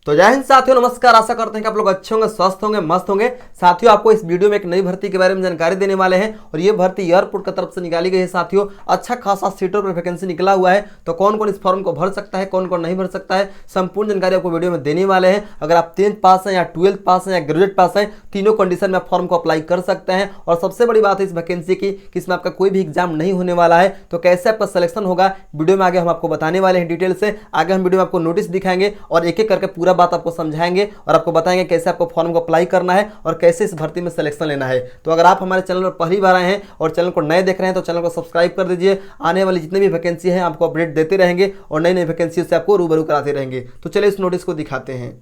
तो जय हिंद साथियों, नमस्कार। आशा करते हैं कि आप लोग अच्छे होंगे, स्वस्थ होंगे, मस्त होंगे। साथियों, आपको इस वीडियो में एक नई भर्ती के बारे में जानकारी देने वाले हैं और ये भर्ती एयरपोर्ट की तरफ से निकाली गई है। साथियों, अच्छा खासा सीटों पर वैकेंसी निकला हुआ है। तो कौन कौन इस फॉर्म को भर सकता है, कौन कौन नहीं भर सकता है, संपूर्ण जानकारी आपको वीडियो में देने वाले हैं। अगर आप 10th पास हैं या 12th पास हैं या ग्रेजुएट पास हैं, तीनों कंडीशन में आप फॉर्म को अप्लाई कर सकते हैं। और सबसे बड़ी बात है इस वैकेंसी की कि इसमें आपका कोई भी एग्जाम नहीं होने वाला है। तो कैसे आपका सिलेक्शन होगा वीडियो में आगे हम आपको बताने वाले हैं डिटेल से। आगे हम वीडियो में आपको नोटिस दिखाएंगे और एक एक करके पूरा बात आपको समझाएंगे और आपको बताएंगे कैसे आपको फॉर्म को अप्लाई करना है और कैसे इस भर्ती में सिलेक्शन लेना है। तो अगर आप हमारे चैनल पर पहली बार आए हैं और चैनल को नए देख रहे हैं तो चैनल को सब्सक्राइब कर दीजिए। आने वाली जितनी भी वैकेंसी है आपको अपडेट देते रहेंगे और नई नई वैकेंसी से आपको रूबरू कराते रहेंगे। तो चलिए इस नोटिस को दिखाते हैं।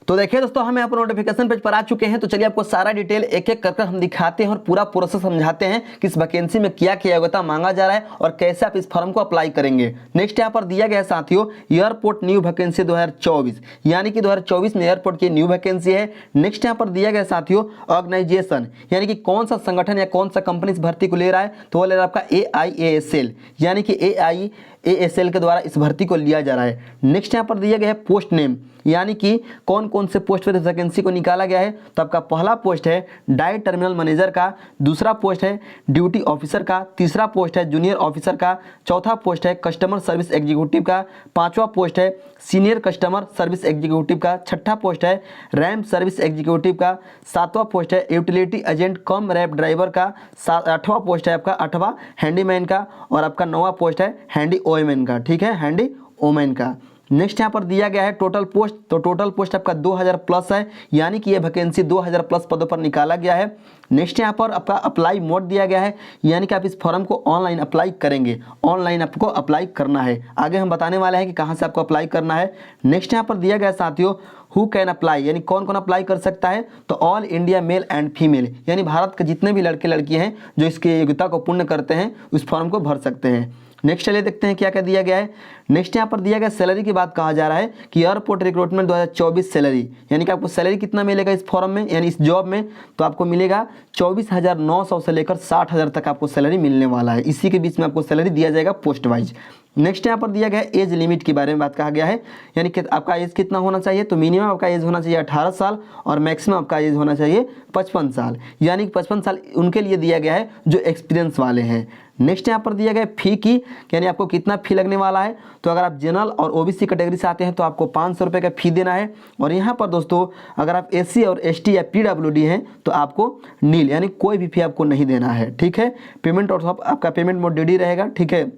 तो देखिए दोस्तों, हम यहाँ पर नोटिफिकेशन पेज पर आ चुके हैं। तो चलिए आपको सारा डिटेल एक एक कर हम दिखाते हैं और पूरा प्रोसेस समझाते हैं कि इस वैकेंसी में क्या क्या योग्यता मांगा जा रहा है और कैसे आप इस फॉर्म को अप्लाई करेंगे। नेक्स्ट यहाँ पर दिया गया है साथियों, एयरपोर्ट न्यू वैकेंसी 2024, यानी कि 2024 में एयरपोर्ट की न्यू वैकेंसी है। नेक्स्ट यहाँ पर दिया गया साथियों, ऑर्गेनाइजेशन, यानी कि कौन सा संगठन या कौन सा कंपनी इस भर्ती को ले रहा है। तो वो ले रहा है आपका AIASL, यानी कि AIASL के द्वारा इस भर्ती को लिया जा रहा है। नेक्स्ट यहाँ पर दिया गया है पोस्ट नेम, यानी कि कौन कौन से पोस्ट पर इस वैकेंसी को निकाला गया है। तो आपका पहला पोस्ट है डायरेक्ट टर्मिनल मैनेजर का, दूसरा पोस्ट है ड्यूटी ऑफिसर का, तीसरा पोस्ट है जूनियर ऑफिसर का, चौथा पोस्ट है कस्टमर सर्विस एग्जीक्यूटिव का, पांचवा पोस्ट है सीनियर कस्टमर सर्विस एग्जीक्यूटिव का, छठा पोस्ट है रैम्प सर्विस एग्जीक्यूटिव का, सातवां पोस्ट है utility agent cum ramp driver का, आठवां पोस्ट है आपका आठवां हैंडीमैन का और आपका नौवां पोस्ट है हैंडी ओमैन का। ठीक है, हैंडी ओमैन का। नेक्स्ट यहाँ पर दिया गया है टोटल पोस्ट। तो टोटल पोस्ट आपका 2000 प्लस है, यानी कि ये वैकेंसी 2000 प्लस पदों पर निकाला गया है। नेक्स्ट यहाँ पर आपका अप्लाई मोड दिया गया है, यानी कि आप इस फॉर्म को ऑनलाइन अप्लाई करेंगे। ऑनलाइन आपको अप्लाई करना है, आगे हम बताने वाले हैं कि कहाँ से आपको अप्लाई करना है। नेक्स्ट यहाँ पर दिया गया है साथियों, हु कैन अप्लाई, यानी कौन कौन अप्लाई कर सकता है। तो all India male and female, यानी भारत के जितने भी लड़के लड़कियाँ हैं जो इसकी योग्यता को पूर्ण करते हैं उस फॉर्म को भर सकते हैं। नेक्स्ट चलिए देखते हैं क्या क्या दिया गया है। नेक्स्ट यहाँ पर दिया गया सैलरी की बात कहा जा रहा है कि एयरपोर्ट रिक्रूटमेंट 2024 सैलरी, यानी कि आपको सैलरी कितना मिलेगा इस फॉर्म में, यानी इस जॉब में। तो आपको मिलेगा 24,900 से लेकर 60,000 तक आपको सैलरी मिलने वाला है। इसी के बीच में आपको सैलरी दिया जाएगा पोस्ट वाइज। नेक्स्ट यहाँ पर दिया गया है एज लिमिट के बारे में बात कहा गया है, यानी कि आपका एज कितना होना चाहिए। तो मिनिमम आपका एज होना चाहिए 18 साल और मैक्सिमम आपका एज होना चाहिए 55 साल, यानी कि 55 साल उनके लिए दिया गया है जो एक्सपीरियंस वाले हैं। नेक्स्ट यहाँ पर दिया गया फ़ी की, यानी आपको कितना फ़ी लगने वाला है। तो अगर आप जनरल और OBC कैटेगरी से आते हैं तो आपको 500 रुपये का फ़ी देना है। और यहाँ पर दोस्तों अगर आप SC और ST या PWD हैं तो आपको नील, यानी कोई भी फ़ी आपको नहीं देना है। ठीक है, पेमेंट और सब आपका पेमेंट मोड DD रहेगा। ठीक है।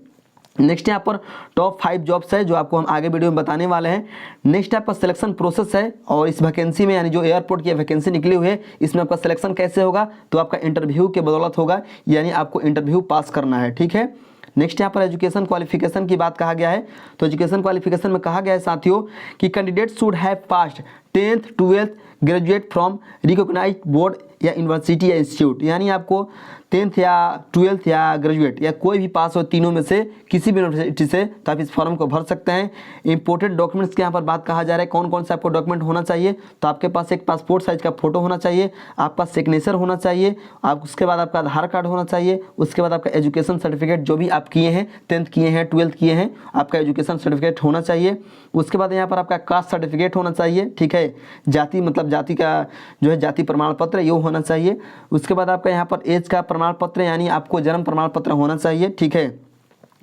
नेक्स्ट यहाँ पर टॉप 5 जॉब्स है जो आपको हम आगे वीडियो में बताने वाले हैं। नेक्स्ट आपका सिलेक्शन प्रोसेस है और इस वैकेंसी में, यानी जो एयरपोर्ट की वैकेंसी निकली हुई है इसमें आपका सिलेक्शन कैसे होगा। तो आपका इंटरव्यू के बदौलत होगा, यानी आपको इंटरव्यू पास करना है। ठीक है। नेक्स्ट यहाँ पर एजुकेशन क्वालिफिकेशन की बात कहा गया है। तो एजुकेशन क्वालिफिकेशन में कहा गया है साथियों कि candidate should have passed 10th 12th graduate from recognised board या यूनिवर्सिटी या इंस्टीट्यूट, यानी आपको 10th या 12th या ग्रेजुएट या कोई भी पास हो तीनों में से किसी भी यूनिवर्सिटी से, तो आप इस फॉर्म को भर सकते हैं। इंपोर्टेड डॉक्यूमेंट्स के यहाँ पर बात कहा जा रहा है, कौन कौन सा आपको डॉक्यूमेंट होना चाहिए। तो आपके पास एक पासपोर्ट साइज का फोटो होना चाहिए, आपका सिग्नेचर होना चाहिए, आप उसके बाद आपका आधार कार्ड होना चाहिए, उसके बाद आपका एजुकेशन सर्टिफिकेट जो भी आप किए हैं, 10th किए हैं 12th किए हैं, आपका एजुकेशन सर्टिफिकेट होना चाहिए। उसके बाद यहाँ पर आपका कास्ट सर्टिफिकेट होना चाहिए। ठीक है, जाति मतलब जाति का जो है जाति प्रमाण पत्र ये होना चाहिए। उसके बाद आपका यहाँ पर एज का प्रमाण पत्र, यानी आपको जन्म प्रमाण पत्र होना चाहिए। ठीक है।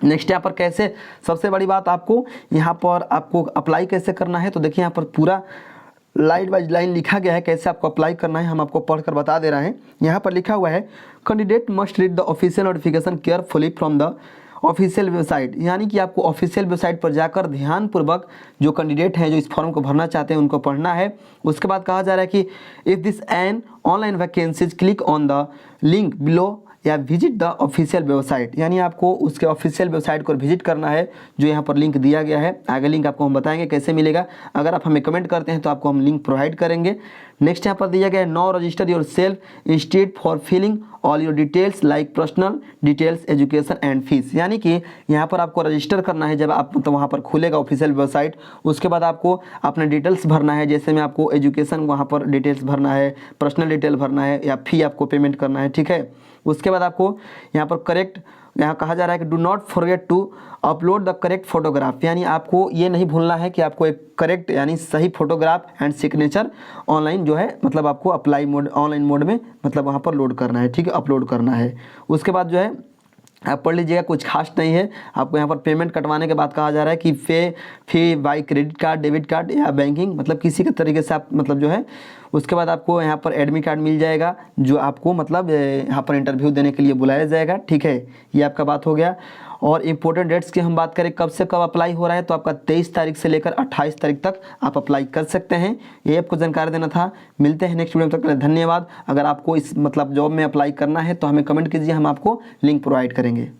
नेक्स्ट यहाँ पर कैसे, सबसे बड़ी बात आपको यहाँ पर आपको अप्लाई कैसे करना है। तो देखिए यहाँ पर पूरा लाइन बाई लाइन लिखा गया है कैसे आपको अप्लाई करना है, हम आपको पढ़कर बता दे रहे हैं। यहाँ पर लिखा हुआ है candidate must read the official notification carefully from the official website, यानी कि आपको ऑफिशियल वेबसाइट पर जाकर ध्यानपूर्वक जो कैंडिडेट हैं जो इस फॉर्म को भरना चाहते हैं उनको पढ़ना है। उसके बाद कहा जा रहा है कि if this an online vacancies click on the link below या विजिट द ऑफिशियल वेबसाइट, यानी आपको उसके ऑफिशियल वेबसाइट को विजिट करना है जो यहाँ पर लिंक दिया गया है। आगे लिंक आपको हम बताएंगे कैसे मिलेगा, अगर आप हमें कमेंट करते हैं तो आपको हम लिंक प्रोवाइड करेंगे। नेक्स्ट यहाँ पर दिया गया है no register yourself instead for filling all your details like personal details education and fees, यानी कि यहाँ पर आपको रजिस्टर करना है जब आप तो वहाँ पर खुलेगा ऑफिशियल वेबसाइट। उसके बाद आपको अपने डिटेल्स भरना है, जैसे में आपको एजुकेशन वहाँ पर डिटेल्स भरना है, पर्सनल डिटेल भरना है या फी आपको पेमेंट करना है। ठीक है। उसके बाद आपको यहाँ पर करेक्ट यहाँ कहा जा रहा है कि do not forget to upload the correct photograph, यानी आपको ये नहीं भूलना है कि आपको एक करेक्ट यानी सही फोटोग्राफ एंड सिग्नेचर ऑनलाइन जो है मतलब आपको अप्लाई मोड ऑनलाइन मोड में मतलब वहाँ पर लोड करना है, ठीक है, अपलोड करना है। उसके बाद जो है आप पढ़ लीजिएगा, कुछ खास नहीं है। आपको यहाँ पर पेमेंट कटवाने के बाद कहा जा रहा है कि fee by credit card, debit card या बैंकिंग, मतलब किसी के तरीके से आप मतलब जो है। उसके बाद आपको यहाँ पर एडमिट कार्ड मिल जाएगा जो आपको मतलब यहाँ पर इंटरव्यू देने के लिए बुलाया जाएगा, ठीक है। ये आपका बात हो गया। और इम्पोर्टेंट डेट्स की हम बात करें कब से कब अप्लाई हो रहा है, तो आपका 23 तारीख से लेकर 28 तारीख तक आप अप्लाई कर सकते हैं। ये आपको जानकारी देना था। मिलते हैं नेक्स्ट वीडियो में, तक के लिए धन्यवाद। अगर आपको इस मतलब जॉब में अप्लाई करना है तो हमें कमेंट कीजिए, हम आपको लिंक प्रोवाइड करेंगे।